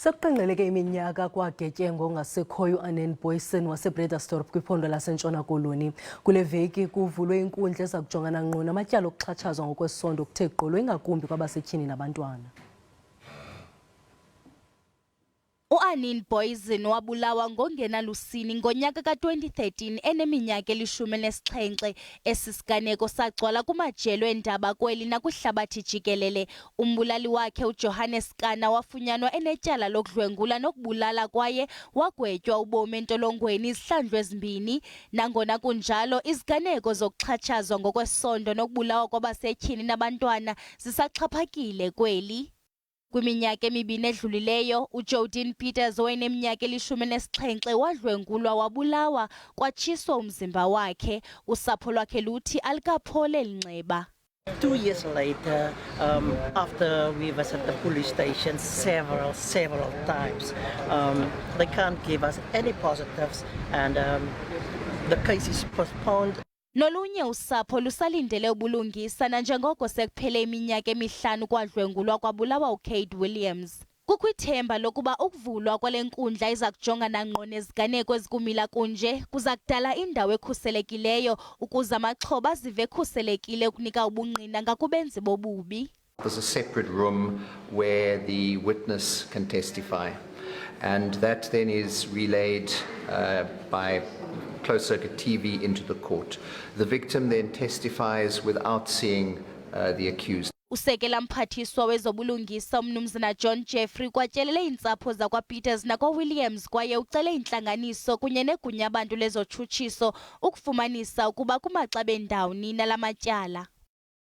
Sekuqengqeleke iminyaka kwaagetyengwa ongasekhoyo u-Anene Booysen waseBredasdorp kwiphondo laseNtshona Koloni. Kule veki kuvulw'inkundla ezakujongana ngqo namatyala okuxhatshazwa ngokwesondo okuthe gqolo ingakumbi kwabasetyhini nabantwana. U-Anene Booysen wabulawa ngongenalusini ngonyaka ka-2013 eneminyaka elishum'elinesibhozo. Esi siganeko sagcwala kumajelo eendaba kweli nakwihlabathi jikelele. Umbulali wakhe uJohannes wafunyanwa enetyala lokudlwengula nokubulala kwaye wagwetywa ubomi entolongweni izihlandlo ezimbini. Nangona kunjalo, iziganeko zokuxhatshazwa ngokwesondo nokubulawa kwabasetyhini nabantwana zisaxhaphakile kweli. Kwiminyaka emibini edlulileyo, uJordan Peters owayeneminyaka elishum'elinesibhozo wadlwengulwa wabulawa kwatshiswa umzimba wakhe. Usapho lwakhe luthi alikapholi eli nxeba. 2 years later, after we was at the police station several times, they can't give us any positives, and the case is postponed. Nolunye usapho lusalindele ubulungisa nanjengoko sekuphele iminyaka emihlanu kwadlwengulwa kwabulawa uKate Williams. Kukho ithemba lokuba ukuvulwa kwale nkundla izakujongana ngqo neziganeko ezikumila kunje kuza kudala indawo ekhuselekileyo ukuze amaxhoba azive ekhuselekile ukunika ubungqina ngakubenzi bobubi. There's a separate room where the witness can testify, and that then is relayed by closed-circuit TV into the court. The victim then testifies without seeing the accused. Usekela mphathiswa wezobulungisa umnumzana John Jeffrey kwatyelele iintsapho zakwaPeters nakwaWilliams kwaye ucele intlanganiso kunye negunya abantu lezotshutshiso ukufumanisa ukuba kumaxa bendawuni nala matyala.